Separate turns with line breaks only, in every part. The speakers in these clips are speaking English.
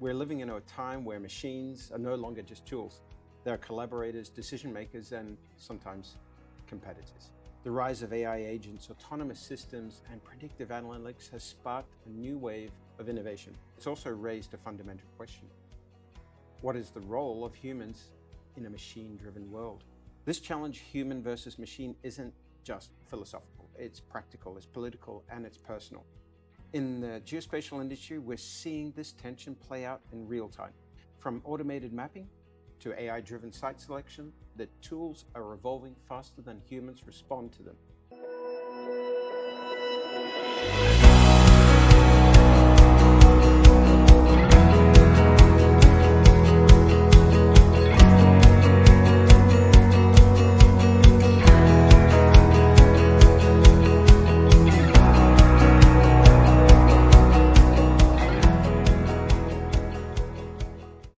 We're living in a time where machines are no longer just tools. They're collaborators, decision makers, and sometimes competitors. The rise of AI agents, autonomous systems, and predictive analytics has sparked a new wave of innovation. It's also raised a fundamental question. What is the role of humans in a machine-driven world? This challenge, human versus machine, isn't just philosophical. It's practical, it's political, and it's personal. In the geospatial industry, we're seeing this tension play out in real time. From automated mapping to AI-driven site selection, the tools are evolving faster than humans respond to them.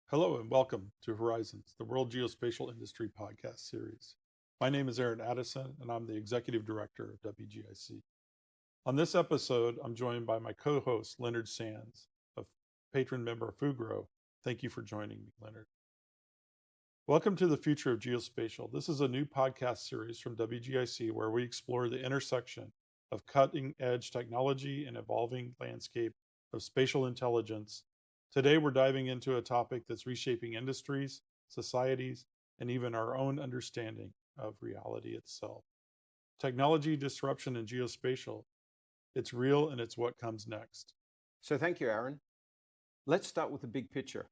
Hello and welcome to Horizons, the World Geospatial Industry podcast series. My name is Aaron Addison and I'm the Executive Director of WGIC. On this episode, I'm joined by my co-host, Leonard Sands, a patron member of Fugro. Thank you for joining me, Leonard. Welcome to the Future of Geospatial. This is a new podcast series from WGIC where we explore the intersection of cutting-edge technology and evolving landscape of spatial intelligence. Today, we're diving into a topic that's reshaping industries, societies, and even our own understanding of reality itself. Technology disruption in geospatial. It's real and it's what comes next.
So thank you, Aaron. Let's start with the big picture.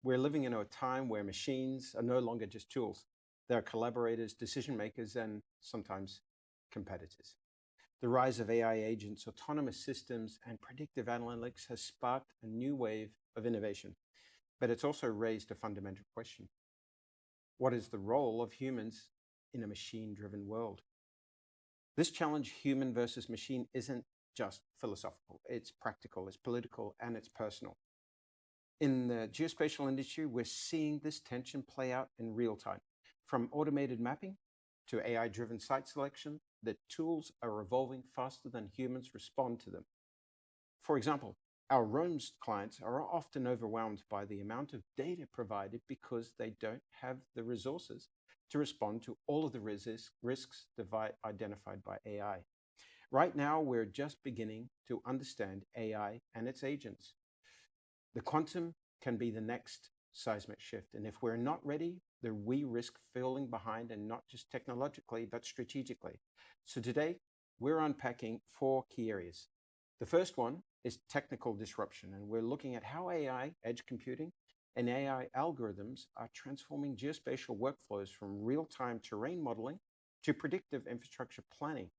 We're living in a time where machines are no longer just tools. They're collaborators, decision makers, and sometimes competitors. The rise of AI agents, autonomous systems, and predictive analytics has sparked a new wave of innovation, but it's also raised a fundamental question. What is the role of humans in a machine-driven world? This challenge, human versus machine, isn't just philosophical. It's practical, it's political, and it's personal. In the geospatial industry, we're seeing this tension play out in real time. From automated mapping to AI-driven site selection, the tools are evolving faster than humans respond to them. For example, our ROAMS clients are often overwhelmed by the amount of data provided because they don't have the resources to respond to all of the risks identified by AI. Right now, we're just beginning to understand AI and its agents. The quantum can be the next seismic shift, and if we're not ready, then we risk falling behind, and not just technologically, but strategically. So today, we're unpacking 4 key areas. The first one is technical disruption, and we're looking at how AI, edge computing, and AI algorithms are transforming geospatial workflows from real-time terrain modeling to predictive infrastructure planning.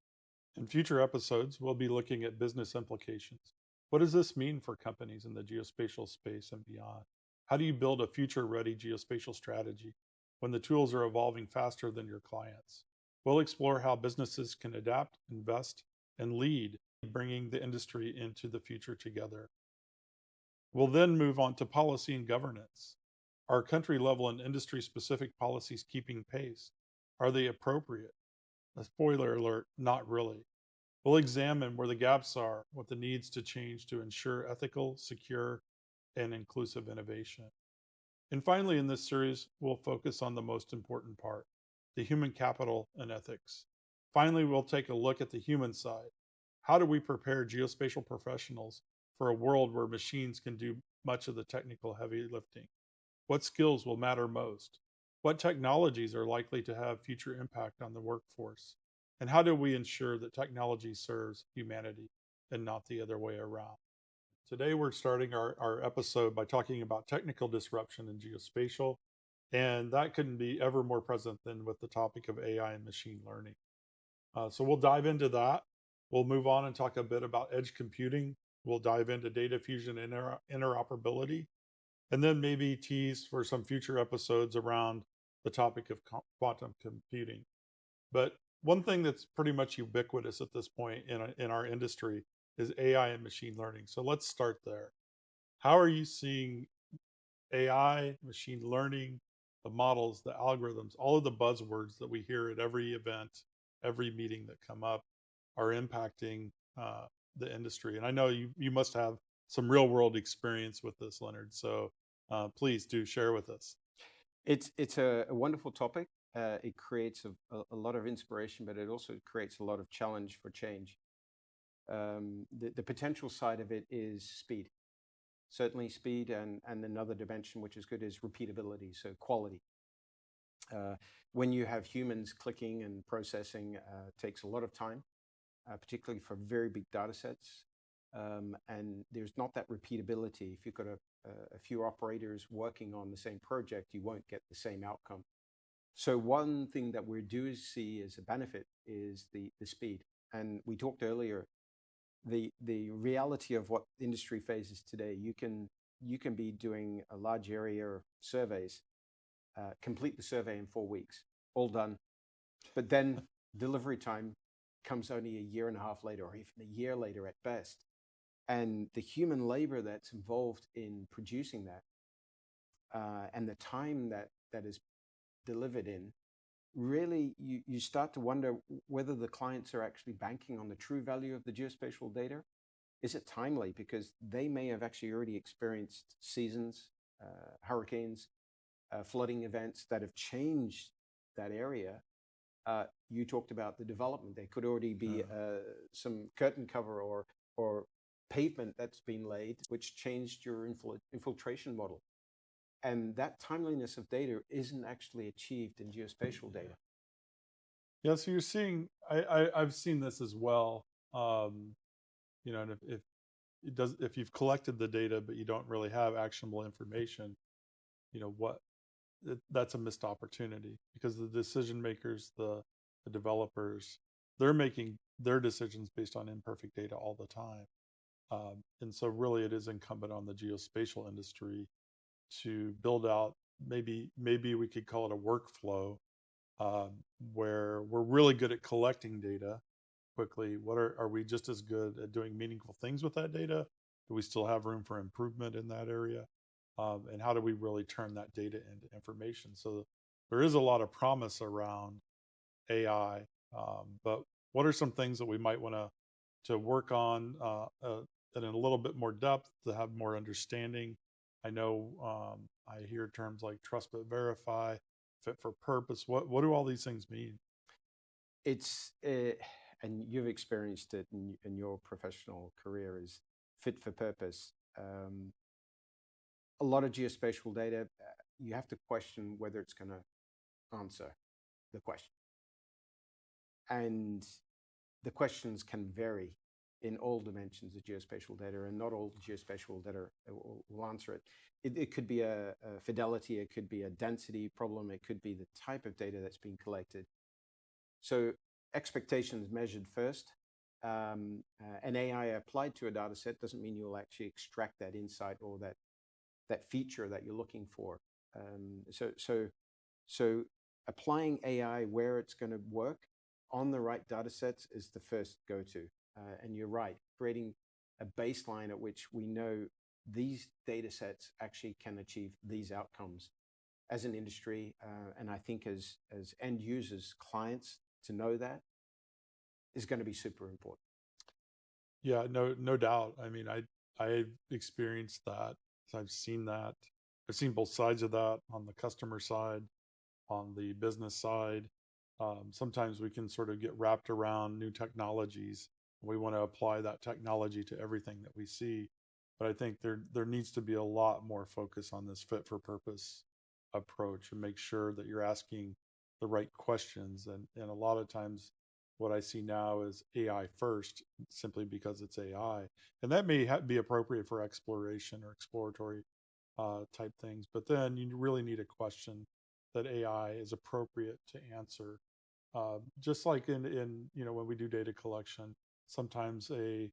In future episodes, we'll be looking at business implications. What does this mean for companies in the geospatial space and beyond? How do you build a future-ready geospatial strategy when the tools are evolving faster than your clients? We'll explore how businesses can adapt, invest, and lead, bringing the industry into the future together. We'll then move on to policy and governance. Are country-level and industry-specific policies keeping pace? Are they appropriate? A spoiler alert, not really. We'll examine where the gaps are, what the needs to change to ensure ethical, secure, and inclusive innovation. And finally, in this series, we'll focus on the most important part, the human capital and ethics. Finally, we'll take a look at the human side. How do we prepare geospatial professionals for a world where machines can do much of the technical heavy lifting? What skills will matter most? What technologies are likely to have future impact on the workforce? And how do we ensure that technology serves humanity and not the other way around? Today, we're starting our episode by talking about technical disruption in geospatial, and that couldn't be ever more present than with the topic of AI and machine learning. So we'll dive into that. We'll move on and talk a bit about edge computing. We'll dive into data fusion and interoperability, and then maybe tease for some future episodes around the topic of quantum computing. But one thing that's pretty much ubiquitous at this point in our industry is AI and machine learning. So let's start there. How are you seeing AI, machine learning, the models, the algorithms, all of the buzzwords that we hear at every event, every meeting that come up are impacting the industry? And I know you must have some real world experience with this, Leonard. So please do share with us.
It's a wonderful topic. It creates a lot of inspiration, but it also creates a lot of challenge for change. The potential side of it is speed. Certainly speed, and another dimension which is good is repeatability, so quality. When you have humans clicking and processing, takes a lot of time, particularly for very big data sets. And there's not that repeatability. If you've got a few operators working on the same project, you won't get the same outcome. So one thing that we do see as a benefit is the speed. And we talked earlier, the reality of what industry faces today. You can be doing a large area surveys, complete the survey in 4 weeks, all done. But then delivery time comes only a year and a half later, or even a year later at best. And the human labor that's involved in producing that, and the time that is delivered in, really you start to wonder whether the clients are actually banking on the true value of the geospatial data. Is it timely? Because they may have actually already experienced seasons, hurricanes, flooding events that have changed that area. You talked about the development. There could already be some curtain cover or pavement that's been laid, which changed your infiltration model. And that timeliness of data isn't actually achieved in geospatial data.
Yeah, so you're seeing, I've seen this as well. You know, and if you've collected the data but you don't really have actionable information, you know that's a missed opportunity, because the decision makers, the developers, they're making their decisions based on imperfect data all the time. And so really it is incumbent on the geospatial industry to build out, maybe we could call it a workflow, where we're really good at collecting data quickly. Are we just as good at doing meaningful things with that data? Do we still have room for improvement in that area? And how do we really turn that data into information? So there is a lot of promise around AI, but what are some things that we might want to work on in a little bit more depth, to have more understanding? I know I hear terms like trust but verify, fit for purpose. What do all these things mean?
It's and you've experienced it in your professional career, is fit for purpose. A lot of geospatial data, you have to question whether it's going to answer the question. And the questions can vary in all dimensions of geospatial data, and not all geospatial data will answer it. It could be a fidelity, it could be a density problem, it could be the type of data that's being collected. So expectations measured first. An AI applied to a data set doesn't mean you'll actually extract that insight or that feature that you're looking for. So applying AI where it's going to work on the right data sets is the first go-to. And you're right, creating a baseline at which we know these data sets actually can achieve these outcomes as an industry. And I think as end users, clients, to know that is going to be super important.
Yeah, no doubt. I mean, I've experienced that. I've seen that. I've seen both sides of that, on the customer side, on the business side. Sometimes we can sort of get wrapped around new technologies. We want to apply that technology to everything that we see. But I think there needs to be a lot more focus on this fit for purpose approach, and make sure that you're asking the right questions. And a lot of times what I see now is AI first, simply because it's AI. And that may be appropriate for exploration or exploratory type things. But then you really need a question that AI is appropriate to answer. Just like in when we do data collection, sometimes a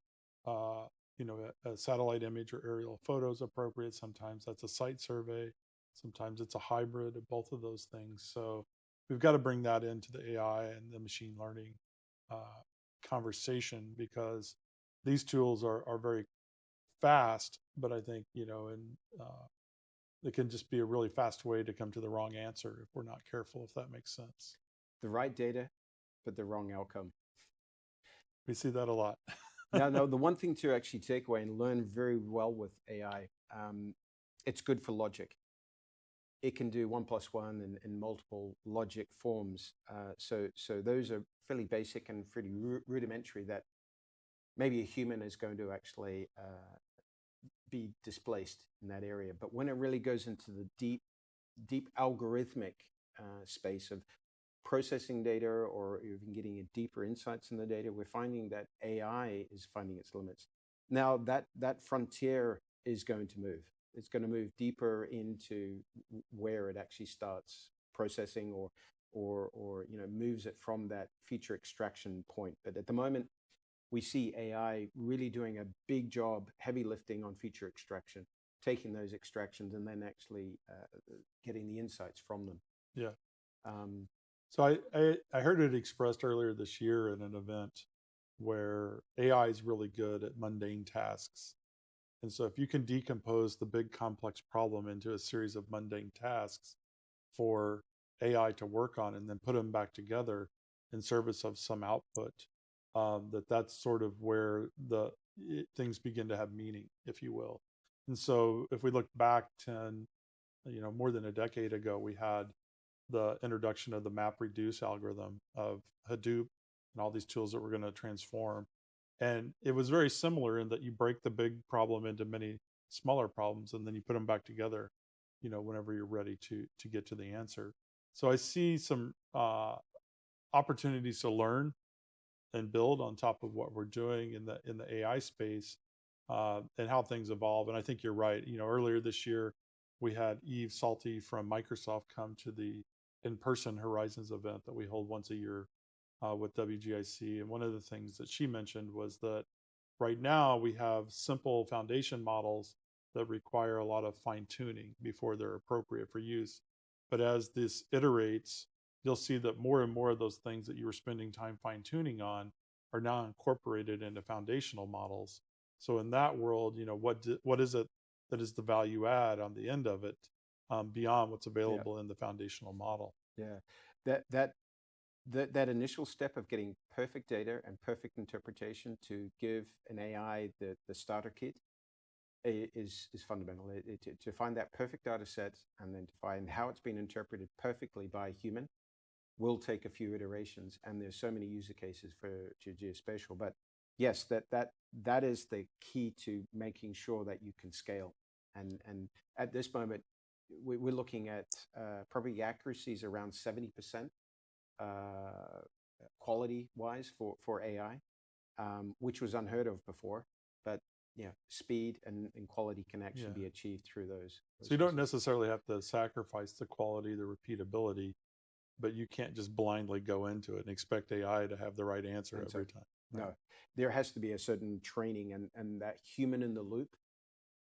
satellite image or aerial photo is appropriate. Sometimes that's a site survey. Sometimes it's a hybrid of both of those things. So we've got to bring that into the AI and the machine learning conversation, because these tools are very fast, but I think, it can just be a really fast way to come to the wrong answer if we're not careful, if that makes sense.
The right data, but the wrong outcome.
We see that a lot.
No, the one thing to actually take away and learn very well with AI, it's good for logic. It can do 1+1 in multiple logic forms. So those are fairly basic and pretty rudimentary that maybe a human is going to actually be displaced in that area. But when it really goes into the deep algorithmic space of processing data, or even getting a deeper insights in the data, we're finding that AI is finding its limits. Now that frontier is going to move. It's going to move deeper into where it actually starts processing, or moves it from that feature extraction point. But at the moment, we see AI really doing a big job, heavy lifting on feature extraction, taking those extractions and then actually getting the insights from them.
Yeah. So I heard it expressed earlier this year in an event where AI is really good at mundane tasks. And so if you can decompose the big complex problem into a series of mundane tasks for AI to work on and then put them back together in service of some output, that's sort of where things begin to have meaning, if you will. And so if we look back more than a decade ago, we had the introduction of the MapReduce algorithm of Hadoop and all these tools that were going to transform. And it was very similar in that you break the big problem into many smaller problems, and then you put them back together, whenever you're ready to get to the answer. So I see some opportunities to learn and build on top of what we're doing in the AI space, and how things evolve. And I think you're right. Earlier this year, we had Eve Salty from Microsoft come to the in-person Horizons event that we hold once a year with WGIC. And one of the things that she mentioned was that right now we have simple foundation models that require a lot of fine-tuning before they're appropriate for use. But as this iterates, you'll see that more and more of those things that you were spending time fine-tuning on are now incorporated into foundational models. So in that world, what is it that is the value add on the end of it, beyond what's available in the foundational model?
Yeah, that initial step of getting perfect data and perfect interpretation to give an AI the starter kit is fundamental. To find that perfect data set and then to find how it's been interpreted perfectly by a human will take a few iterations, and there's so many user cases for geospatial. But yes, that is the key to making sure that you can scale. And at this moment, we're looking at probably accuracies around 70%, quality-wise for AI, which was unheard of before. But speed and quality can actually be achieved through those.
So you don't necessarily have to sacrifice the quality, the repeatability, but you can't just blindly go into it and expect AI to have the right answer every time.
Right? No, there has to be a certain training, and that human in the loop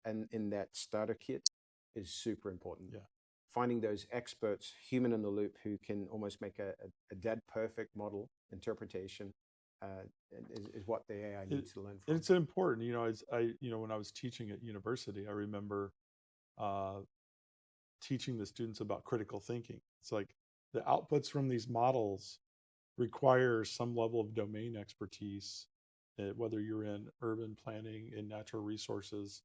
and in that starter kit is super important.
Yeah.
Finding those experts, human in the loop, who can almost make a dead perfect model interpretation is what the AI needs to learn from.
It's important. When I was teaching at university, I remember teaching the students about critical thinking. It's like the outputs from these models require some level of domain expertise, whether you're in urban planning, in natural resources,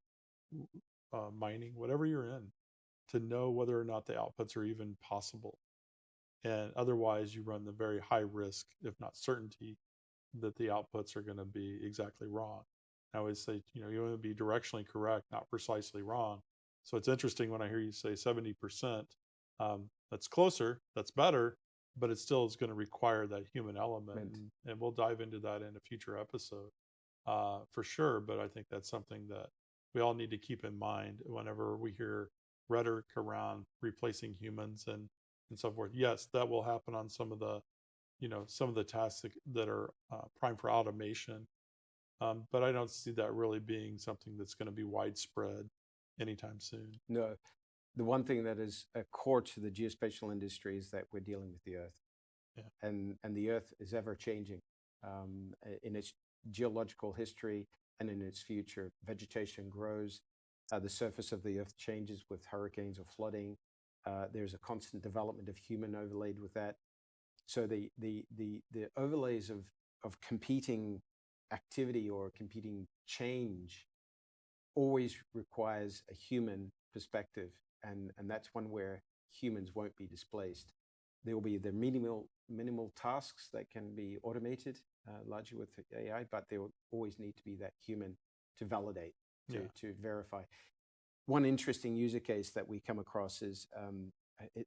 mining, whatever you're in, to know whether or not the outputs are even possible. And otherwise, you run the very high risk, if not certainty, that the outputs are going to be exactly wrong. I always say, you want to be directionally correct, not precisely wrong. So it's interesting when I hear you say 70%. That's closer, that's better, but it still is going to require that human element. And we'll dive into that in a future episode for sure. But I think that's something that we all need to keep in mind whenever we hear rhetoric around replacing humans and so forth. Yes, that will happen on some of the tasks that are prime for automation. But I don't see that really being something that's going to be widespread anytime soon.
No, the one thing that is a core to the geospatial industry is that we're dealing with the Earth. Yeah. And the Earth is ever changing in its geological history and in its future. Vegetation grows. The surface of the Earth changes with hurricanes or flooding. There's a constant development of human overlaid with that. So the overlays of competing activity or computing change always requires a human perspective, and that's one where humans won't be displaced. There will be the minimal tasks that can be automated largely with AI, but there will always need to be that human to validate, to verify. One interesting user case that we come across is,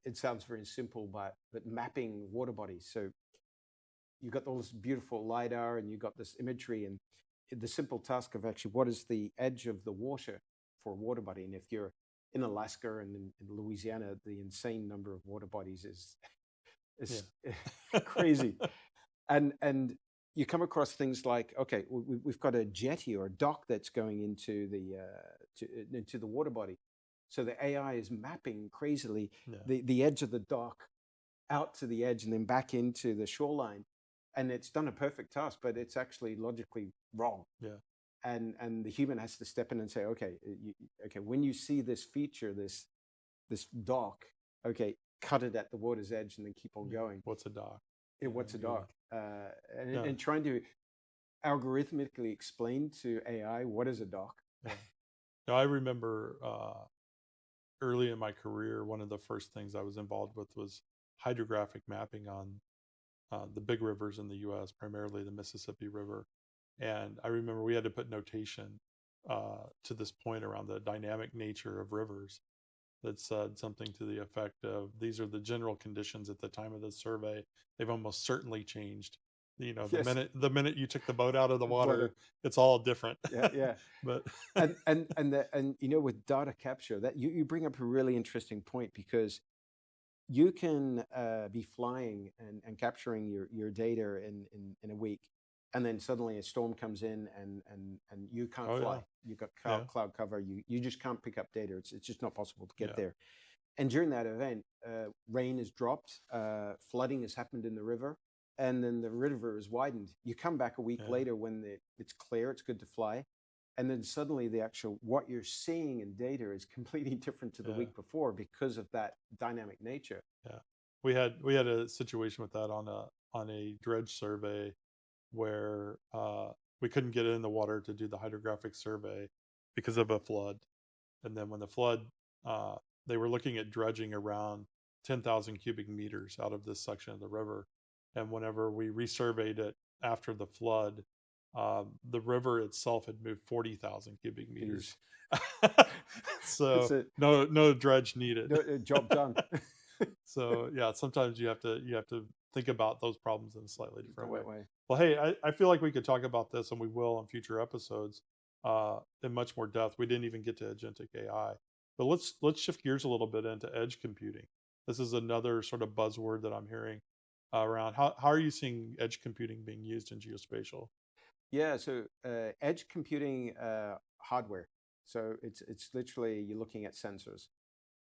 it sounds very simple, but mapping water bodies. So you've got all this beautiful LiDAR and you've got this imagery, and the simple task of actually what is the edge of the water for a water body. And if you're in Alaska and in Louisiana, the insane number of water bodies is crazy. And you come across things like, okay, we've got a jetty or a dock that's going into the water body. So the AI is mapping crazily the edge of the dock out to the edge and then back into the shoreline. And it's done a perfect task, but it's actually logically wrong.
Yeah.
And the human has to step in and say, okay, when you see this feature, this dock, okay, cut it at the water's edge and then keep on going.
What's a dock?
What's a dock? And trying to algorithmically explain to AI what is a dock.
Now, I remember early in my career, one of the first things I was involved with was hydrographic mapping on the big rivers in the U.S., primarily the Mississippi River. And I remember we had to put notation to this point around the dynamic nature of rivers that said something to the effect of, these are the general conditions at the time of the survey. They've almost certainly changed. You know, the minute you took the boat out of the water, it's all different.
Yeah.
But
and you know, with data capture, that you bring up a really interesting point, because you can be flying and capturing your data in a week, and then suddenly a storm comes in and you can't fly. You've got cloud cover. You just can't pick up data. It's just not possible to get there. And during that event, rain is dropped, flooding has happened in the river, and then the river is widened. You come back a week later when it's clear, it's good to fly. And then suddenly what you're seeing in data is completely different to the week before because of that dynamic nature.
Yeah. We had a situation with that on a dredge survey where we couldn't get in the water to do the hydrographic survey because of a flood. And then when the flood, they were looking at dredging around 10,000 cubic meters out of this section of the river. And whenever we resurveyed it after the flood, the river itself had moved 40,000 cubic meters. So no dredge needed.
No, job done.
So yeah, sometimes you have to think about those problems in a slightly different way. Well, hey, I feel like we could talk about this, and we will on future episodes in much more depth. We didn't even get to agentic AI, but let's shift gears a little bit into edge computing. This is another sort of buzzword that I'm hearing around. How are you seeing edge computing being used in geospatial?
Yeah, so edge computing hardware. So it's literally, you're looking at sensors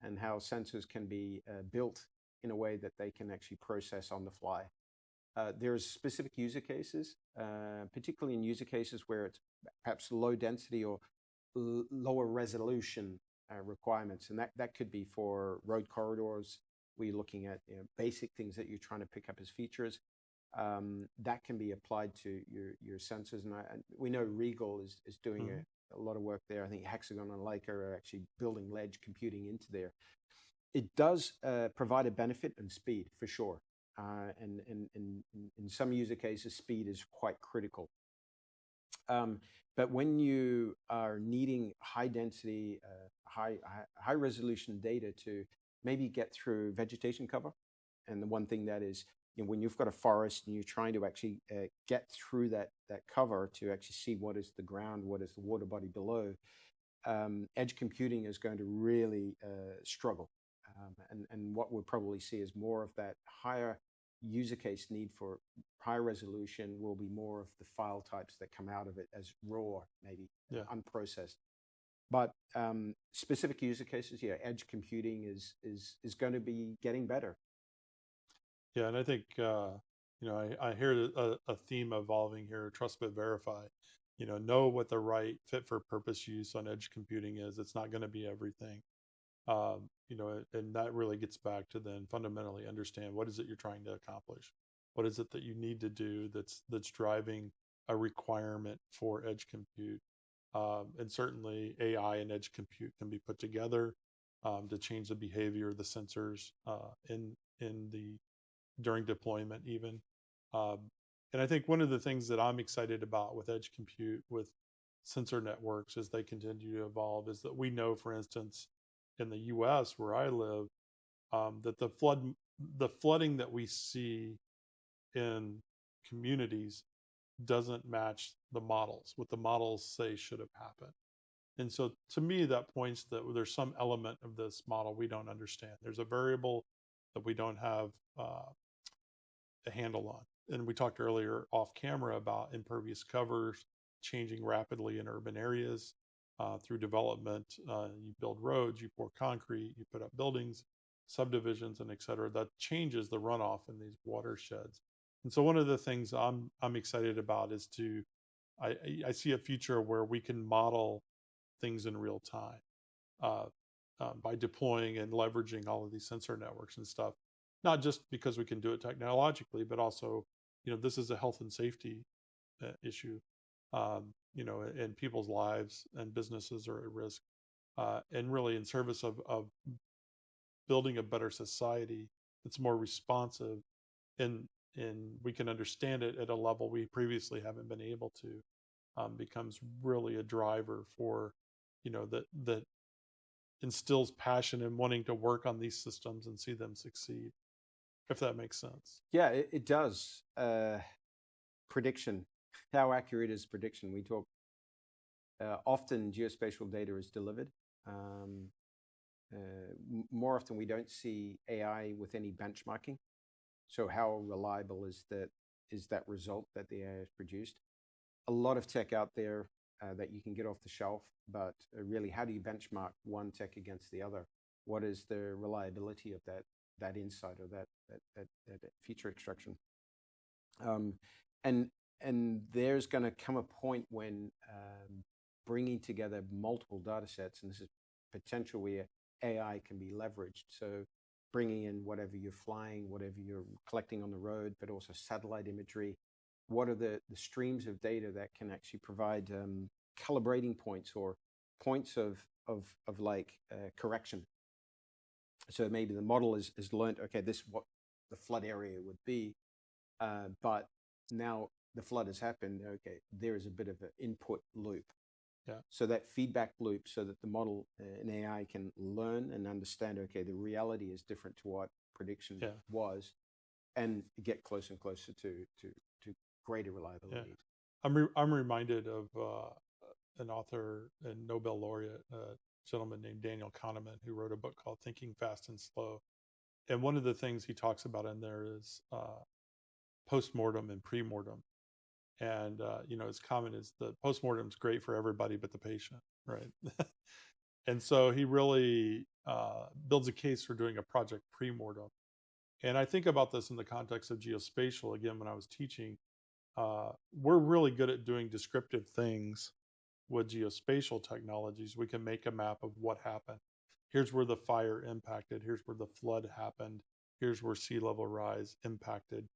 and how sensors can be built in a way that they can actually process on the fly. There's specific user cases, particularly in user cases where it's perhaps low density or lower resolution requirements. And that could be for road corridors, where you're looking at basic things that you're trying to pick up as features. That can be applied to your sensors. And we know Regal is doing a lot of work there. I think Hexagon and Leica are actually building edge computing into there. It does provide a benefit and speed for sure. And in some user cases, speed is quite critical. But when you are needing high density, high resolution data to maybe get through vegetation cover, and the one thing that is, when you've got a forest and you're trying to actually get through that cover to actually see what is the ground, what is the water body below, edge computing is going to really struggle. And what we'll probably see is more of that higher user case need for high resolution will be more of the file types that come out of it as raw, maybe unprocessed. But specific user cases, edge computing is going to be getting better.
Yeah, and I think I hear a theme evolving here: trust but verify. Know what the right fit for purpose use on edge computing is. It's not going to be everything. And that really gets back to then fundamentally understand what is it you're trying to accomplish. What is it that you need to do that's driving a requirement for edge compute. And certainly AI and edge compute can be put together to change the behavior of the sensors during deployment even. And I think one of the things that I'm excited about with edge compute, with sensor networks as they continue to evolve, is that we know, for instance, in the US where I live, that the flooding that we see in communities doesn't match the models, what the models say should have happened. And so to me, that points that there's some element of this model we don't understand. There's a variable that we don't have a handle on. And we talked earlier off camera about impervious covers changing rapidly in urban areas through development. You build roads, you pour concrete, you put up buildings, subdivisions, and et cetera. That changes the runoff in these watersheds. And so one of the things I'm excited about is I see a future where we can model things in real time by deploying and leveraging all of these sensor networks and stuff. Not just because we can do it technologically, but also, this is a health and safety issue, and people's lives and businesses are at risk, and really in service of building a better society that's more responsive, and we can understand it at a level we previously haven't been able to, becomes really a driver for, that instills passion and wanting to work on these systems and see them succeed, if that makes sense.
Yeah, it does. Prediction. How accurate is prediction? We talk often geospatial data is delivered. More often we don't see AI with any benchmarking. So how reliable is that result that the AI has produced? A lot of tech out there that you can get off the shelf, but really, how do you benchmark one tech against the other? What is the reliability of that insight or that feature extraction? And there's going to come a point when bringing together multiple data sets, and this is potential where AI can be leveraged. So bringing in whatever you're flying, whatever you're collecting on the road, but also satellite imagery. What are the streams of data that can actually provide calibrating points or points of correction? So maybe the model is learned, okay, this is what the flood area would be, but now the flood has happened, okay, there is a bit of an input loop.
Yeah.
So that feedback loop, so that the model in AI can learn and understand, okay, the reality is different to what prediction was, and get closer and closer to greater reliability.
Yeah. I'm reminded of an author and Nobel laureate, a gentleman named Daniel Kahneman, who wrote a book called Thinking Fast and Slow. And one of the things he talks about in there is postmortem and premortem. And, as common as the postmortem is great for everybody but the patient, right? And so he really builds a case for doing a project premortem. And I think about this in the context of geospatial. Again, when I was teaching, we're really good at doing descriptive things with geospatial technologies. We can make a map of what happened. Here's where the fire impacted. Here's where the flood happened. Here's where sea level rise impacted.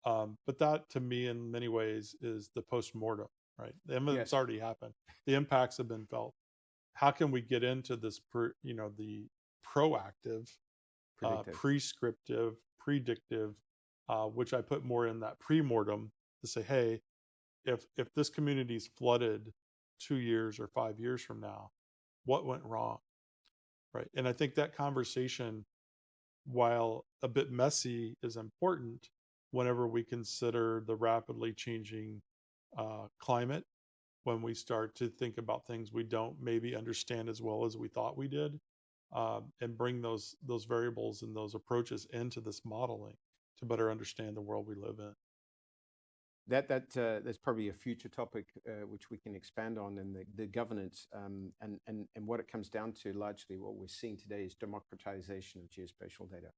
But that, to me, in many ways, is the post-mortem, right? The evidence already happened. The impacts have been felt. How can we get into this, the proactive, prescriptive, predictive, which I put more in that pre-mortem, to say, hey, if this community is flooded 2 years or 5 years from now, what went wrong, right? And I think that conversation, while a bit messy, is important whenever we consider the rapidly changing climate, when we start to think about things we don't maybe understand as well as we thought we did, and bring those variables and those approaches into this modeling to better understand the world we live in.
That's probably a future topic which we can expand on, in the governance, and what it comes down to. Largely what we're seeing today is democratization of geospatial data.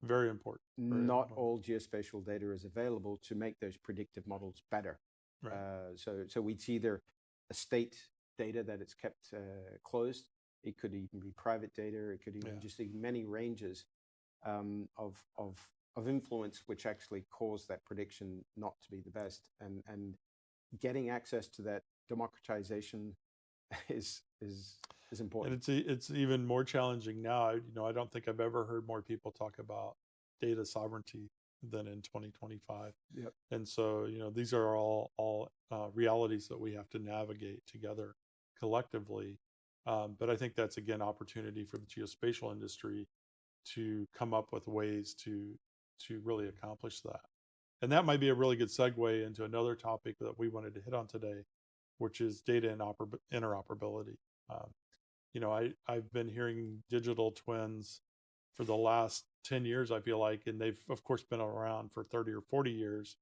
Very important.
Not all geospatial data is available to make those predictive models better.
Right.
So it's either a state data that it's kept closed. It could even be private data. It could even just be many ranges of of influence which actually cause that prediction not to be the best. And getting access to that democratization is important.
And it's even more challenging now. I don't think I've ever heard more people talk about data sovereignty than in 2025.
Yep.
And so, these are all realities that we have to navigate together collectively. But I think that's, again, opportunity for the geospatial industry to come up with ways to really accomplish that. And that might be a really good segue into another topic that we wanted to hit on today, which is data and interoperability. I've been hearing digital twins for the last 10 years, I feel like, and they've, of course, been around for 30 or 40 years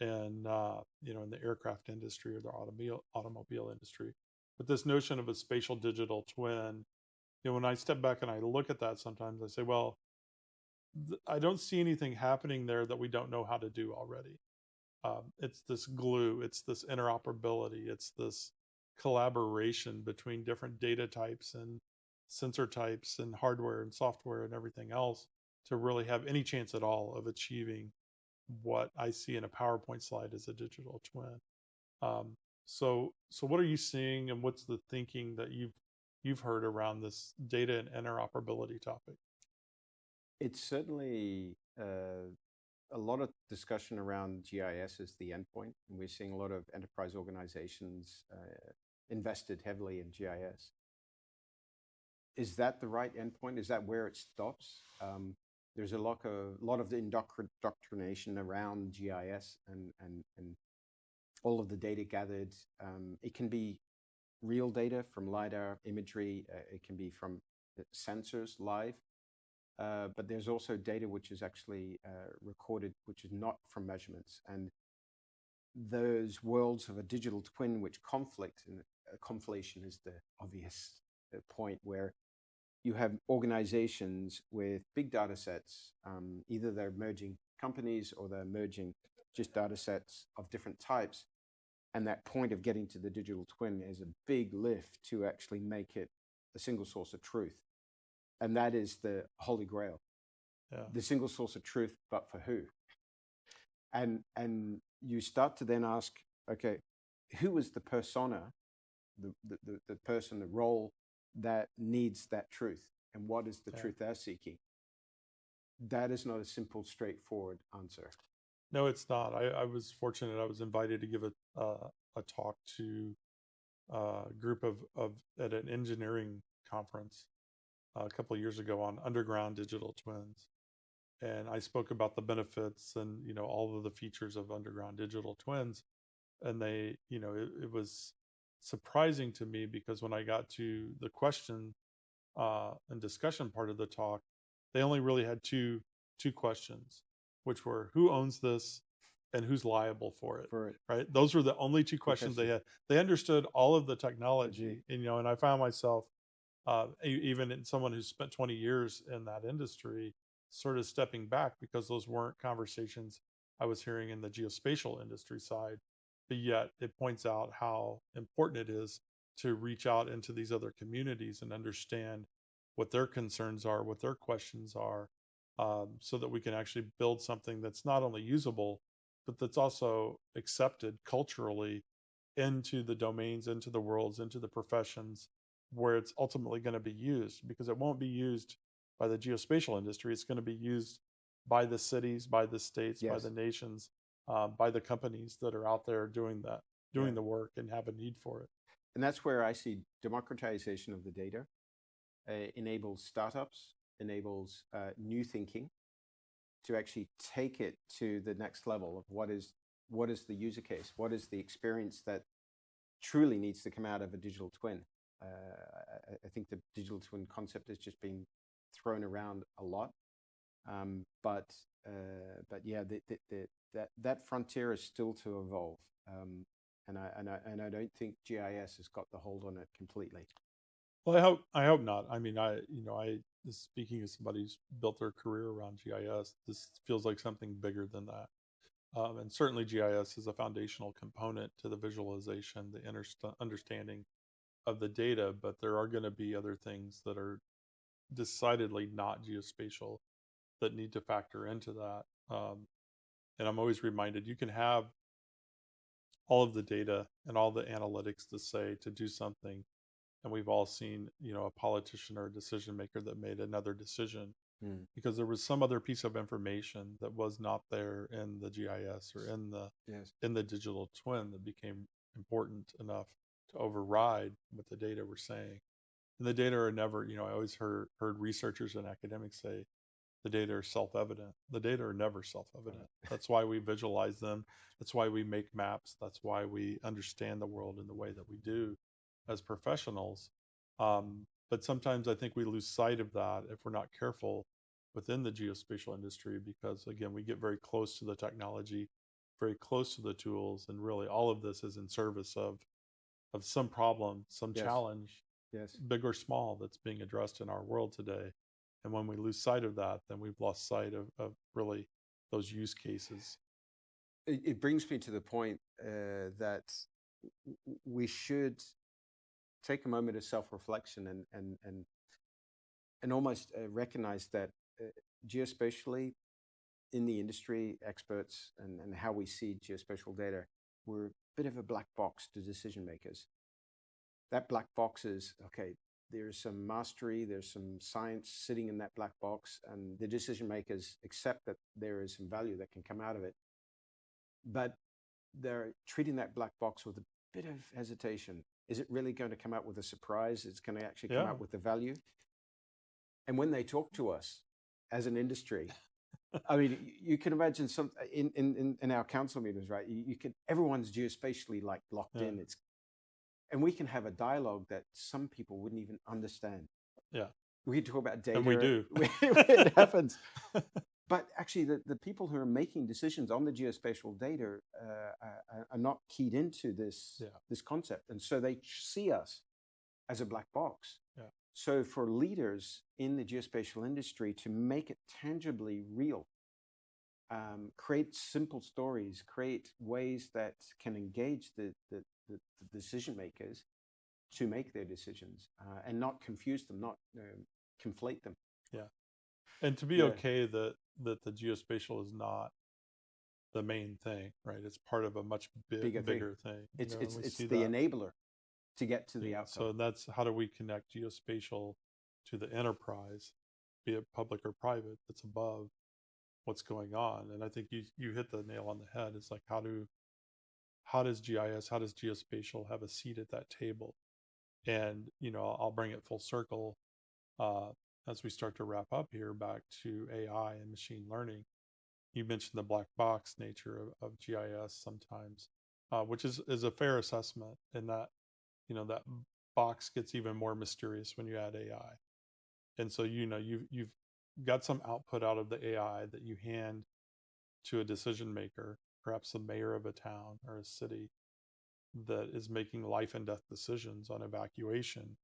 and, in the aircraft industry or the automobile industry. But this notion of a spatial digital twin, when I step back and I look at that, sometimes I say, well, I don't see anything happening there that we don't know how to do already. It's this glue, it's this interoperability, it's this collaboration between different data types and sensor types and hardware and software and everything else to really have any chance at all of achieving what I see in a PowerPoint slide as a digital twin. So what are you seeing, and what's the thinking that you've heard around this data and interoperability topic?
It's certainly a lot of discussion around GIS as the endpoint, and we're seeing a lot of enterprise organizations invested heavily in GIS. Is that the right endpoint? Is that where it stops? There's a lot of the indoctrination around GIS and all of the data gathered. It can be real data from LiDAR imagery. It can be from sensors live. But there's also data which is actually recorded, which is not from measurements. And those worlds of a digital twin which conflict, and conflation is the obvious point, where you have organizations with big data sets. Either they're merging companies or they're merging just data sets of different types. And that point of getting to the digital twin is a big lift to actually make it a single source of truth. And that is the holy grail.
Yeah.
The single source of truth, but for who? And you start to then ask, okay, who is the persona, the person, the role that needs that truth? And what is the truth they're seeking? That is not a simple, straightforward answer.
No, it's not. I was fortunate. I was invited to give a talk to a group at an engineering conference a couple of years ago on underground digital twins. And I spoke about the benefits and, all of the features of underground digital twins. And they, it was surprising to me, because when I got to the question and discussion part of the talk, they only really had two questions, which were who owns this and who's liable for it. Right? Those were the only two questions they had. They understood all of the technology, and I found myself, even in someone who's spent 20 years in that industry, sort of stepping back, because those weren't conversations I was hearing in the geospatial industry side. But yet it points out how important it is to reach out into these other communities and understand what their concerns are, what their questions are, so that we can actually build something that's not only usable, but that's also accepted culturally into the domains, into the worlds, into the professions where it's ultimately going to be used, because it won't be used by the geospatial industry. It's going to be used by the cities, by the states, by the nations, by the companies that are out there doing the work and have a need for it.
And that's where I see democratization of the data enables startups, enables new thinking to actually take it to the next level of what is the user case, what is the experience that truly needs to come out of a digital twin. I think the digital twin concept is just being thrown around a lot, but yeah, that frontier is still to evolve, and I don't think GIS has got the hold on it completely.
Well, I hope not. I mean, speaking as somebody who's built their career around GIS, this feels like something bigger than that. And certainly GIS is a foundational component to the visualization, the understanding of the data, but there are going to be other things that are decidedly not geospatial that need to factor into that. And I'm always reminded, you can have all of the data and all the analytics to say to do something, and we've all seen, a politician or a decision maker that made another decision because there was some other piece of information that was not there in the GIS or in the digital twin that became important enough to override what the data were saying. And the data are never, I always heard researchers and academics say the data are self-evident. The data are never self-evident. That's why we visualize them. That's why we make maps. That's why we understand the world in the way that we do as professionals. But sometimes I think we lose sight of that if we're not careful within the geospatial industry, because again, we get very close to the technology, very close to the tools, and really all of this is in service of some problem, some challenge, big or small, that's being addressed in our world today. And when we lose sight of that, then we've lost sight of really those use cases.
It brings me to the point that we should take a moment of self-reflection and almost recognize that geospatially, in the industry, experts and how we see geospatial data, we're a bit of a black box to decision makers. That black box is, okay, there's some mastery, there's some science sitting in that black box, and the decision makers accept that there is some value that can come out of it. But they're treating that black box with a bit of hesitation. Is it really going to come out with a surprise? It's going to actually come out with the value? And when they talk to us as an industry, I mean, you can imagine some in our council meetings, right? Everyone's geospatially locked in. And we can have a dialogue that some people wouldn't even understand.
Yeah.
We can talk about data.
And we do.
It happens. But actually, the people who are making decisions on the geospatial data are not keyed into this concept. And so they see us as a black box.
Yeah.
So for leaders in the geospatial industry to make it tangibly real, create simple stories, create ways that can engage the decision makers to make their decisions and not confuse them, not conflate them.
Yeah. And to be okay that the geospatial is not the main thing, right? It's part of a much bigger thing.
It's the enabler to get to the outcome.
So that's how do we connect geospatial to the enterprise, be it public or private, that's above what's going on. And I think you hit the nail on the head. It's like, how does GIS, how does geospatial have a seat at that table? And, I'll bring it full circle as we start to wrap up here back to AI and machine learning. You mentioned the black box nature of GIS sometimes, which is a fair assessment, in that, that box gets even more mysterious when you add AI. And so, you've got some output out of the AI that you hand to a decision maker, perhaps the mayor of a town or a city that is making life and death decisions on evacuation.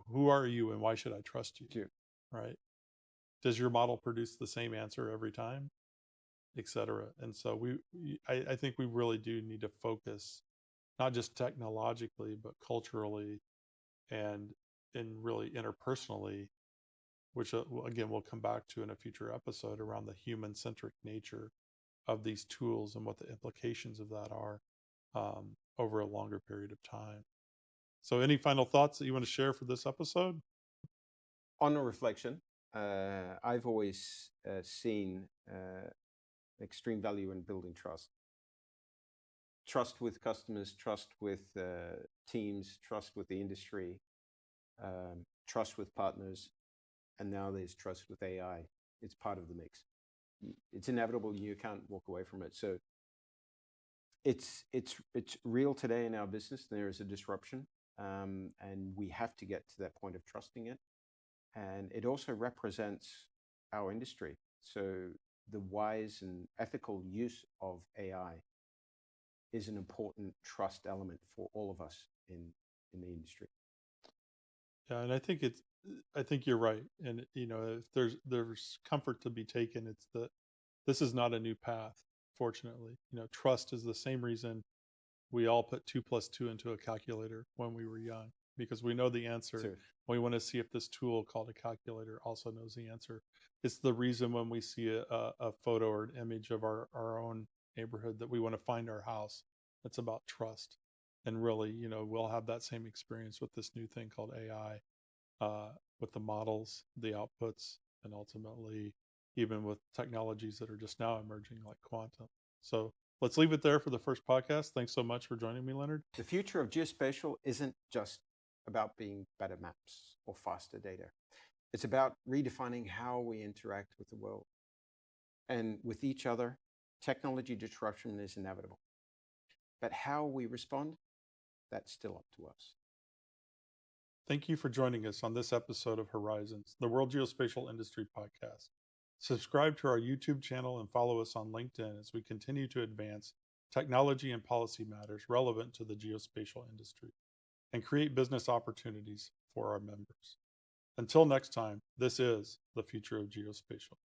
Who are you and why should I trust you? Right? Does your model produce the same answer every time, et cetera? And so I think we really do need to focus, not just technologically, but culturally and really interpersonally, which again, we'll come back to in a future episode, around the human-centric nature of these tools and what the implications of that are over a longer period of time. So any final thoughts that you want to share for this episode?
On a reflection, I've always seen extreme value in building trust. Trust with customers, trust with teams, trust with the industry, trust with partners, and now there's trust with AI. It's part of the mix. It's inevitable. You can't walk away from it. So it's real today in our business. There is a disruption, and we have to get to that point of trusting it. And it also represents our industry. So the wise and ethical use of AI is an important trust element for all of us in the industry.
Yeah, and I think you're right. And if there's comfort to be taken, it's that this is not a new path. Fortunately, trust is the same reason we all put 2 + 2 into a calculator when we were young. because we know the answer.
So,
We want to see if this tool called a calculator also knows the answer. It's the reason when we see a photo or an image of our own neighborhood that we want to find our house. It's about trust. And really, we'll have that same experience with this new thing called AI, with the models, the outputs, and ultimately even with technologies that are just now emerging like quantum. So let's leave it there for the first podcast. Thanks so much for joining me, Leonard.
the future of geospatial isn't just about being better maps or faster data. It's about redefining how we interact with the world. And with each other, technology disruption is inevitable. But how we respond, that's still up to us.
Thank you for joining us on this episode of Horizons, the World Geospatial Industry Podcast. Subscribe to our YouTube channel and follow us on LinkedIn as we continue to advance technology and policy matters relevant to the geospatial industry and create business opportunities for our members. Until next time, this is the future of geospatial.